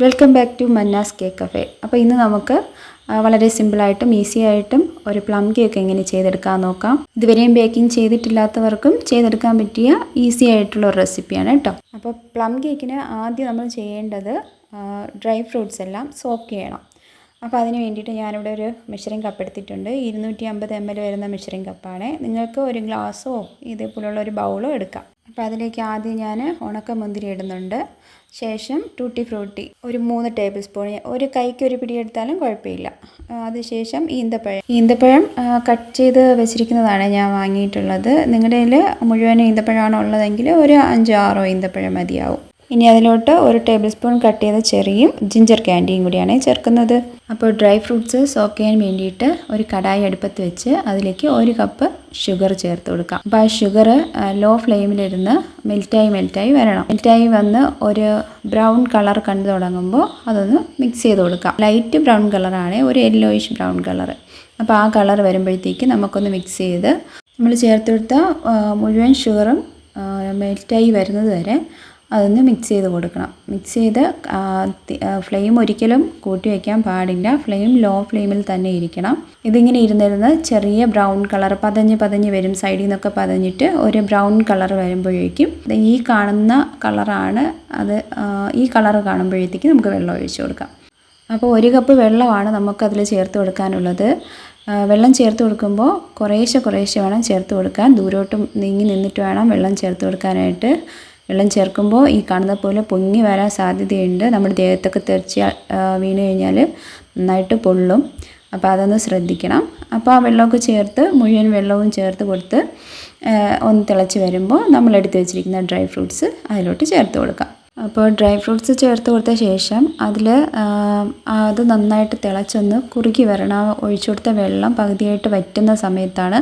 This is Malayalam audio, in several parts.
Welcome back to Manna's cake cafe. അപ്പോൾ ഇന്ന് നമുക്ക് വളരെ സിമ്പിളായിട്ടും ഈസി ആയിട്ടും ഒരു പ്ലം കേക്ക് എങ്ങനെ ചെയ്തെടുക്കാൻ നോക്കാം. ഇതുവരെയും ബേക്കിംഗ് ചെയ്തിട്ടില്ലാത്തവർക്കും ചെയ്തെടുക്കാൻ പറ്റിയ ഈസി ആയിട്ടുള്ള ഒരു റെസിപ്പിയാണ് കേട്ടോ. അപ്പോൾ പ്ലം കേക്കിന് ആദ്യം നമ്മൾ ചെയ്യേണ്ടത് ഡ്രൈ ഫ്രൂട്ട്സ് എല്ലാം സോക്ക് ചെയ്യണം. അപ്പോൾ അതിന് വേണ്ടിയിട്ട് ഞാനിവിടെ ഒരു മെഷറിംഗ് കപ്പ് എടുത്തിട്ടുണ്ട്. 250 ml വരുന്ന മെഷറിംഗ് കപ്പാണ്. നിങ്ങൾക്ക് ഒരു ഗ്ലാസ്സോ ഇതേപോലുള്ള ഒരു ബൗളോ എടുക്കാം. അപ്പോൾ അതിലേക്ക് ആദ്യം ഞാൻ ഉണക്കമുന്തിരി ഇടുന്നുണ്ട്. ശേഷം ടൂട്ടി ഫ്രൂട്ടി ഒരു 3 ടേബിൾ സ്പൂൺ, ഒരു കൈക്ക് ഒരു പിടി എടുത്താലും കുഴപ്പമില്ല. അതിനുശേഷം ഈന്തപ്പഴം കട്ട് ചെയ്ത് വെച്ചിരിക്കുന്നതാണ് ഞാൻ വാങ്ങിയിട്ടുള്ളത്. നിങ്ങളുടെ കയ്യിൽ മുഴുവൻ ഈന്തപ്പഴമാണോ ഉള്ളതെങ്കിൽ ഒരു 5-6 ഈന്തപ്പഴം മതിയാവും. ഇനി അതിലോട്ട് ഒരു ടേബിൾ സ്പൂൺ കട്ട് ചെയ്ത ചെറിയും ജിഞ്ചർ ക്യാൻഡിയും കൂടിയാണ് ചേർക്കുന്നത്. അപ്പോൾ ഡ്രൈ ഫ്രൂട്ട്സ് സോക്ക് ചെയ്യാൻ വേണ്ടിയിട്ട് ഒരു കടായി അടുപ്പത്ത് വെച്ച് അതിലേക്ക് 1 കപ്പ് ഷുഗർ ചേർത്ത് കൊടുക്കാം. അപ്പോൾ ആ ഷുഗർ ലോ ഫ്ലെയിമിലിരുന്ന് മെൽറ്റായി വരണം. മെൽറ്റായി വന്ന് ഒരു ബ്രൗൺ കളർ കണ്ടു തുടങ്ങുമ്പോൾ അതൊന്ന് മിക്സ് ചെയ്ത് കൊടുക്കാം. ലൈറ്റ് ബ്രൗൺ കളറാണ്, ഒരു യെല്ലോയിഷ് ബ്രൗൺ കളർ. അപ്പോൾ ആ കളർ വരുമ്പോഴത്തേക്ക് നമുക്കൊന്ന് മിക്സ് ചെയ്ത് നമ്മൾ ചേർത്ത് കൊടുത്ത മുഴുവൻ ഷുഗറും മെൽറ്റായി വരുന്നത് വരെ അതൊന്ന് മിക്സ് ചെയ്ത് കൊടുക്കണം. മിക്സ് ചെയ്ത് ഫ്ലെയിം ഒരിക്കലും കൂട്ടി വയ്ക്കാൻ പാടില്ല. ഫ്ലെയിം ലോ ഫ്ലെയിമിൽ തന്നെ ഇരിക്കണം. ഇതിങ്ങനെ ഇരുന്നിരുന്ന് ചെറിയ ബ്രൗൺ കളർ പതഞ്ഞ് വരും. സൈഡിൽ നിന്നൊക്കെ പതഞ്ഞിട്ട് ഒരു ബ്രൗൺ കളർ വരുമ്പോഴേക്കും ഈ കാണുന്ന കളറാണ് അത്. ഈ കളർ കാണുമ്പോഴത്തേക്ക് നമുക്ക് വെള്ളം ഒഴിച്ച് കൊടുക്കാം. അപ്പോൾ 1 കപ്പ് വെള്ളമാണ് നമുക്കതിൽ ചേർത്ത് കൊടുക്കാനുള്ളത്. വെള്ളം ചേർത്ത് കൊടുക്കുമ്പോൾ കുറേശ്ശെ വേണം ചേർത്ത് കൊടുക്കാൻ. ദൂരോട്ടും നീങ്ങി നിന്നിട്ട് വേണം വെള്ളം ചേർത്ത് കൊടുക്കാനായിട്ട്. വെള്ളം ചേർക്കുമ്പോൾ ഈ കാണുന്ന പോലെ പൊങ്ങി വരാൻ സാധ്യതയുണ്ട്. നമ്മുടെ ദേഹത്തൊക്കെ തെറിച്ച് വീണ് കഴിഞ്ഞാൽ നന്നായിട്ട് പൊള്ളും. അപ്പോൾ അതൊന്ന് ശ്രദ്ധിക്കണം. അപ്പോൾ ആ വെള്ളമൊക്കെ ചേർത്ത് മുഴുവൻ വെള്ളവും ചേർത്ത് കൊടുത്ത് ഒന്ന് തിളച്ച് വരുമ്പോൾ നമ്മൾ എടുത്ത് വെച്ചിരിക്കുന്ന ഡ്രൈ ഫ്രൂട്ട്സ് അതിലോട്ട് ചേർത്ത് കൊടുക്കാം. അപ്പോൾ ഡ്രൈ ഫ്രൂട്ട്സ് ചേർത്ത് കൊടുത്ത ശേഷം അതിൽ അത് നന്നായിട്ട് തിളച്ചൊന്ന് കുറുകി വരണം. ഒഴിച്ചു കൊടുത്ത വെള്ളം പകുതിയായിട്ട് വറ്റുന്ന സമയത്താണ്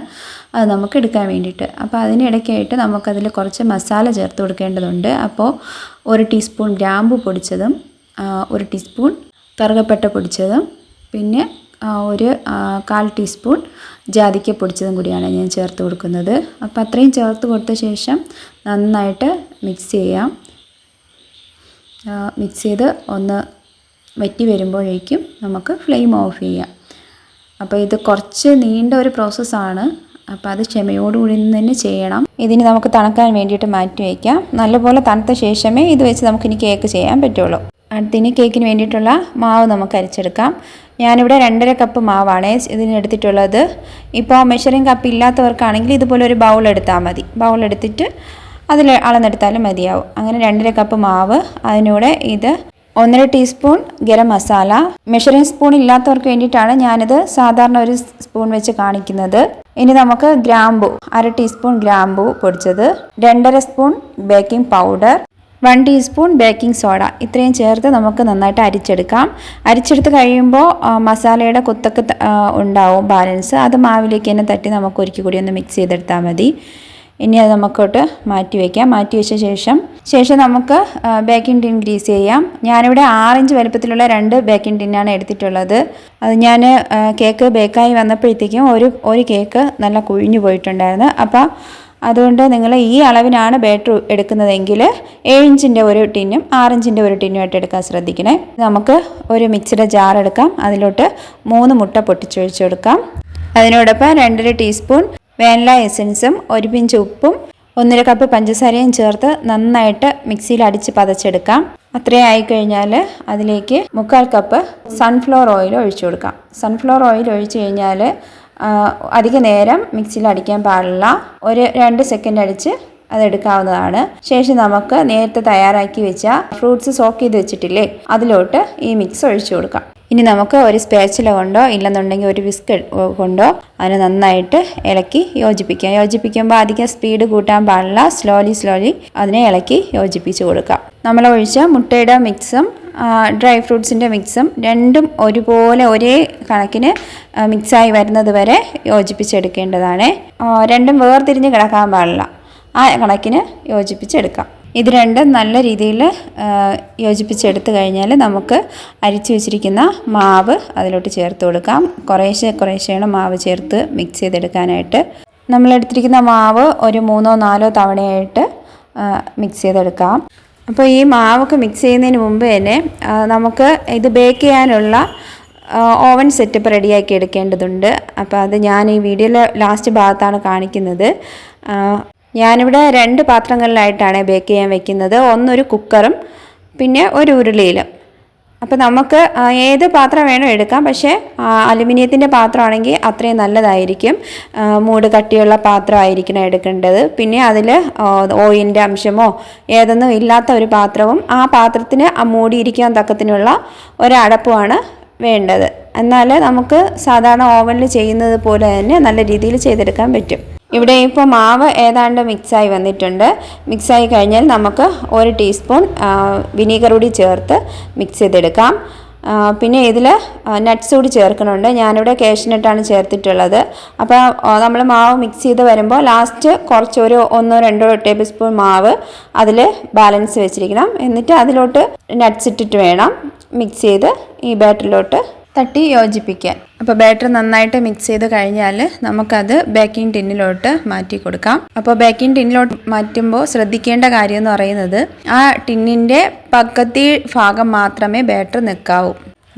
അത് നമുക്ക് എടുക്കാൻ വേണ്ടിയിട്ട്. അപ്പോൾ അതിനിടയ്ക്കായിട്ട് നമുക്കതിൽ കുറച്ച് മസാല ചേർത്ത് കൊടുക്കേണ്ടതുണ്ട്. അപ്പോൾ 1 ടീസ്പൂൺ ഗ്രാമ്പു പൊടിച്ചതും 1 ടീസ്പൂൺ കറുകപ്പട്ട പൊടിച്ചതും പിന്നെ ഒരു 1/4 ടീസ്പൂൺ ജാതിക്ക പൊടിച്ചതും കൂടിയാണ് ഞാൻ ചേർത്ത് കൊടുക്കുന്നത്. അപ്പോൾ അത്രയും ചേർത്ത് കൊടുത്ത ശേഷം നന്നായിട്ട് മിക്സ് ചെയ്യാം. മിക്സ് ചെയ്ത് ഒന്ന് വറ്റി വരുമ്പോഴേക്കും നമുക്ക് ഫ്ലെയിം ഓഫ് ചെയ്യാം. അപ്പോൾ ഇത് കുറച്ച് നീണ്ട ഒരു പ്രോസസ്സാണ്. അപ്പോൾ അത് ക്ഷമയോടുകൂടി തന്നെ ചെയ്യണം. ഇതിന് നമുക്ക് തണുക്കാൻ വേണ്ടിയിട്ട് മാറ്റി വയ്ക്കാം. നല്ലപോലെ തണുത്ത ശേഷമേ ഇത് വെച്ച് നമുക്കിനി കേക്ക് ചെയ്യാൻ പറ്റുള്ളൂ. അടുത്തിനി കേക്കിന് വേണ്ടിയിട്ടുള്ള മാവ് നമുക്ക് അരിച്ചെടുക്കാം. ഞാനിവിടെ 2.5 കപ്പ് മാവാണ് ഇതിനെടുത്തിട്ടുള്ളത്. ഇപ്പോൾ മെഷറിംഗ് കപ്പ് ഇല്ലാത്തവർക്കാണെങ്കിൽ ഇതുപോലെ ഒരു ബൗൾ എടുത്താൽ മതി. ബൗൾ എടുത്തിട്ട് അതിൽ അളന്നെടുത്താലും മതിയാവും. അങ്ങനെ 2.5 കപ്പ് മാവ്, അതിനൂടെ ഇത് 1.5 teaspoon garam masala. Measuring spoon ഇല്ലാത്തവർക്ക് വേണ്ടിയിട്ടാണ് ഞാനിത് സാധാരണ ഒരു സ്പൂൺ വെച്ച് കാണിക്കുന്നത്. ഇനി നമുക്ക് ഗ്രാമ്പു 1/2 ടീസ്പൂൺ ഗ്രാമ്പു പൊടിച്ചത്, 2.5 spoon baking powder, 1 teaspoon baking soda. ഇത്രയും ചേർത്ത് നമുക്ക് നന്നായിട്ട് അരിച്ചെടുക്കാം. അരിച്ചെടുത്ത് കഴിയുമ്പോൾ മസാലയുടെ കുത്തൊക്കെ ഉണ്ടാവും ബാലൻസ്. അത് മാവിലേക്ക് തന്നെ തട്ടി നമുക്ക് ഒരിക്കൽ കൂടി ഒന്ന് മിക്സ് ചെയ്തെടുത്താൽ മതി. ഇനി അത് നമുക്കോട്ട് മാറ്റി വയ്ക്കാം. മാറ്റി വെച്ച ശേഷം നമുക്ക് ബേക്കിംഗ് ടിൻ ഗ്രീസ് ചെയ്യാം. ഞാനിവിടെ 6 ഇഞ്ച് വലുപ്പത്തിലുള്ള 2 ബേക്കിംഗ് ടിന്നാണ് എടുത്തിട്ടുള്ളത്. അത് ഞാൻ കേക്ക് ബേക്കായി വന്നപ്പോഴത്തേക്കും ഒരു കേക്ക് നല്ല കുഴിഞ്ഞു പോയിട്ടുണ്ടായിരുന്നു. അപ്പോൾ അതുകൊണ്ട് നിങ്ങൾ ഈ അളവിനാണ് ബാറ്റർ എടുക്കുന്നതെങ്കിൽ 7 ഇഞ്ചിൻ്റെ ഒരു ടിന്നും 6 ഇഞ്ചിൻ്റെ ഒരു ടിന്നുമായിട്ട് എടുക്കാൻ ശ്രദ്ധിക്കണേ. നമുക്ക് ഒരു മിക്സിയുടെ ജാർ എടുക്കാം. അതിലോട്ട് 3 മുട്ട പൊട്ടിച്ചൊഴിച്ച് കൊടുക്കാം. അതിനോടൊപ്പം 2.5 ടീസ്പൂൺ വാനില എസൻസും 1 പിഞ്ച് ഉപ്പും 1.5 കപ്പ് പഞ്ചസാരയും ചേർത്ത് നന്നായിട്ട് മിക്സിയിൽ അടിച്ച് പതച്ചെടുക്കാം. അത്രയും ആയിക്കഴിഞ്ഞാൽ അതിലേക്ക് 1/4 കപ്പ് സൺഫ്ലവർ ഓയിൽ ഒഴിച്ചു കൊടുക്കാം. സൺഫ്ലവർ ഓയിൽ ഒഴിച്ച് കഴിഞ്ഞാൽ അധിക നേരം മിക്സിയിൽ അടിക്കാൻ പാടില്ല. ഒരു 2 സെക്കൻഡ് അടിച്ച് അതെടുക്കാവുന്നതാണ്. ശേഷം നമുക്ക് നേരത്തെ തയ്യാറാക്കി വെച്ച ഫ്രൂട്ട്സ് സോക്ക് ചെയ്ത് വെച്ചിട്ടില്ലേ, അതിലോട്ട് ഈ മിക്സ് ഒഴിച്ചു കൊടുക്കാം. ഇനി നമുക്ക് ഒരു സ്പാച്ചില കൊണ്ടോ ഇല്ലെന്നുണ്ടെങ്കിൽ ഒരു വിസ്ക് കൊണ്ടോ അതിനെ നന്നായിട്ട് ഇളക്കി യോജിപ്പിക്കാം. യോജിപ്പിക്കുമ്പോൾ അധികം സ്പീഡ് കൂട്ടാൻ പാടില്ല. സ്ലോലി അതിനെ ഇളക്കി യോജിപ്പിച്ച് കൊടുക്കാം. നമ്മൾ ഒഴിച്ച മുട്ടയുടെ മിക്സും ഡ്രൈ ഫ്രൂട്ട്സിൻ്റെ മിക്സും രണ്ടും ഒരുപോലെ ഒരേ കണക്കിന് മിക്സായി വരുന്നത് വരെ യോജിപ്പിച്ചെടുക്കേണ്ടതാണ്. രണ്ടും വേർതിരിഞ്ഞ് കിടക്കാൻ പാടില്ല. ആ കണക്കിന് യോജിപ്പിച്ചെടുക്കാം. ഇത് രണ്ടും നല്ല രീതിയിൽ യോജിപ്പിച്ചെടുത്ത് കഴിഞ്ഞാൽ നമുക്ക് അരിച്ചു വെച്ചിരിക്കുന്ന മാവ് അതിലോട്ട് ചേർത്ത് കൊടുക്കാം. കുറേശ്ശെയാണ് മാവ് ചേർത്ത് മിക്സ് ചെയ്തെടുക്കാനായിട്ട്. നമ്മളെടുത്തിരിക്കുന്ന മാവ് ഒരു 3-4 തവണയായിട്ട് മിക്സ് ചെയ്തെടുക്കാം. അപ്പോൾ ഈ മാവൊക്കെ മിക്സ് ചെയ്യുന്നതിന് മുമ്പ് തന്നെ നമുക്ക് ഇത് ബേക്ക് ചെയ്യാനുള്ള ഓവൻ സെറ്റപ്പ് റെഡിയാക്കി എടുക്കേണ്ടതുണ്ട്. അപ്പോൾ അത് ഞാൻ ഈ വീഡിയോയിലെ ലാസ്റ്റ് ഭാഗത്താണ് കാണിക്കുന്നത്. ഞാനിവിടെ 2 പാത്രങ്ങളിലായിട്ടാണ് ബേക്ക് ചെയ്യാൻ വെക്കുന്നത്. ഒന്നൊരു കുക്കറും പിന്നെ ഒരു ഉരുളിയിലും. അപ്പോൾ നമുക്ക് ഏത് പാത്രം വേണോ എടുക്കാം, പക്ഷേ അലുമിനിയത്തിൻ്റെ പാത്രമാണെങ്കിൽ അത്രയും നല്ലതായിരിക്കും. മൂട് കട്ടിയുള്ള പാത്രമായിരിക്കണം എടുക്കേണ്ടത്. പിന്നെ അതിൽ ഓയിലിൻ്റെ അംശമോ ഏതൊന്നും ഇല്ലാത്ത ഒരു പാത്രവും ആ പാത്രത്തിന് മൂടിയിരിക്കാൻ തക്കത്തിനുള്ള ഒരടപ്പുമാണ് വേണ്ടത്. എന്നാൽ നമുക്ക് സാധാരണ ഓവനിൽ ചെയ്യുന്നത് പോലെ തന്നെ നല്ല രീതിയിൽ ചെയ്തെടുക്കാൻ പറ്റും. ഇവിടെ ഇപ്പോൾ മാവ് ഏതാണ്ട് മിക്സായി വന്നിട്ടുണ്ട്. മിക്സായി കഴിഞ്ഞാൽ നമുക്ക് 1 ടീസ്പൂൺ വിനീഗർ കൂടി ചേർത്ത് മിക്സ് ചെയ്തെടുക്കാം. പിന്നെ ഇതിൽ നട്ട്സ് കൂടി ചേർക്കുന്നുണ്ട്. ഞാനിവിടെ കാഷ്നട്ടാണ് ചേർത്തിട്ടുള്ളത്. അപ്പോൾ നമ്മൾ മാവ് മിക്സ് ചെയ്ത് വരുമ്പോൾ ലാസ്റ്റ് കുറച്ച് ഒരു 1-2 ടേബിൾ സ്പൂൺ മാവ് അതിൽ ബാലൻസ് വെച്ചിരിക്കണം. എന്നിട്ട് അതിലോട്ട് നട്ട്സ് ഇട്ടിട്ട് വേണം മിക്സ് ചെയ്ത് ഈ ബാറ്ററിലോട്ട് തട്ടി യോജിപ്പിക്കാൻ. അപ്പോൾ ബാറ്റർ നന്നായിട്ട് മിക്സ് ചെയ്ത് കഴിഞ്ഞാൽ നമുക്കത് ബേക്കിംഗ് ടിന്നിലോട്ട് മാറ്റി കൊടുക്കാം. അപ്പോൾ ബേക്കിംഗ് ടിന്നിലോട്ട് മാറ്റുമ്പോൾ ശ്രദ്ധിക്കേണ്ട കാര്യം എന്ന് പറയുന്നത് ആ ടിന്നിൻ്റെ പകുതി ഭാഗം മാത്രമേ ബാറ്റർ നിൽക്കാവൂ.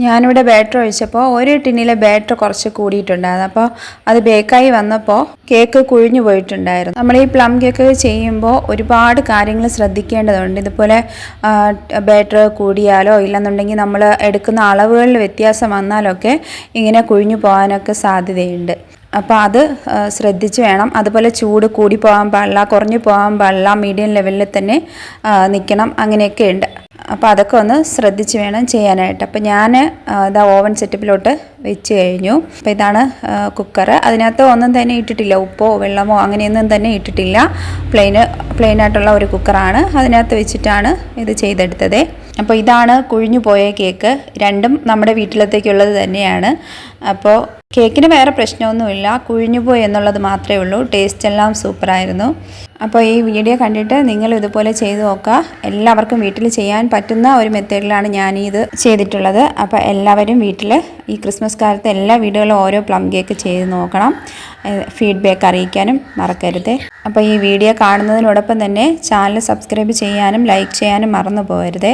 ഞാനിവിടെ ബാറ്റർ ഒഴിച്ചപ്പോൾ ഒരു ടിന്നിലെ ബാറ്റർ കുറച്ച് കൂടിയിട്ടുണ്ടായിരുന്നു. അപ്പോൾ അത് ബേക്കായി വന്നപ്പോൾ കേക്ക് കുഴിഞ്ഞു പോയിട്ടുണ്ടായിരുന്നു. നമ്മൾ ഈ പ്ലം കേക്ക് ചെയ്യുമ്പോൾ ഒരുപാട് കാര്യങ്ങൾ ശ്രദ്ധിക്കേണ്ടതുണ്ട്. ഇതുപോലെ ബാറ്റർ കൂടിയാലോ ഇല്ലെന്നുണ്ടെങ്കിൽ നമ്മൾ എടുക്കുന്ന അളവുകളിൽ വ്യത്യാസം വന്നാലൊക്കെ ഇങ്ങനെ കുഴിഞ്ഞു പോകാനൊക്കെ സാധ്യതയുണ്ട്. അപ്പോൾ അത് ശ്രദ്ധിച്ച് വേണം. അതുപോലെ ചൂട് കൂടി പോകാൻ പാടില്ല, കുറഞ്ഞു പോകാൻ പാടില്ല, മീഡിയം ലെവലിൽ തന്നെ നിൽക്കണം. അങ്ങനെയൊക്കെ ഉണ്ട്. അപ്പോൾ അതൊക്കെ ഒന്ന് ശ്രദ്ധിച്ച് വേണം ചെയ്യാനായിട്ട്. അപ്പോൾ ഞാൻ ഇതാ ഓവൻ സെറ്റപ്പിലോട്ട് വെച്ച് കഴിഞ്ഞു. അപ്പോൾ ഇതാണ് കുക്കർ. അതിനകത്ത് ഒന്നും തന്നെ ഇട്ടിട്ടില്ല, ഉപ്പോ വെള്ളമോ അങ്ങനെയൊന്നും തന്നെ ഇട്ടിട്ടില്ല. പ്ലെയിനായിട്ടുള്ള ഒരു കുക്കറാണ്. അതിനകത്ത് വെച്ചിട്ടാണ് ഇത് ചെയ്തെടുത്തത്. അപ്പോൾ ഇതാണ് കുഴിഞ്ഞു പോയ കേക്ക്. രണ്ടും നമ്മുടെ വീട്ടിലത്തേക്കുള്ളത് തന്നെയാണ്. അപ്പോൾ കേക്കിന് വേറെ പ്രശ്നമൊന്നുമില്ല, കുഴിഞ്ഞു പോയി എന്നുള്ളത് മാത്രമേ ഉള്ളൂ. ടേസ്റ്റ് എല്ലാം സൂപ്പറായിരുന്നു. അപ്പോൾ ഈ വീഡിയോ കണ്ടിട്ട് നിങ്ങൾ ഇതുപോലെ ചെയ്ത് നോക്കുക. എല്ലാവർക്കും വീട്ടിൽ ചെയ്യാൻ പറ്റുന്ന ഒരു മെത്തേഡിലാണ് ഞാൻ ഇത് ചെയ്തിട്ടുള്ളത്. അപ്പോൾ എല്ലാവരും വീട്ടിൽ ഈ ക്രിസ്മസ് കാലത്ത് എല്ലാ വീടുകളും ഓരോ പ്ലം കേക്ക് ചെയ്ത് നോക്കണം. ഫീഡ്ബാക്ക് അറിയിക്കാനും മറക്കരുത്. അപ്പോൾ ഈ വീഡിയോ കാണുന്നതിനോടൊപ്പം തന്നെ ചാനൽ സബ്സ്ക്രൈബ് ചെയ്യാനും ലൈക്ക് ചെയ്യാനും മറന്നു പോകരുത്.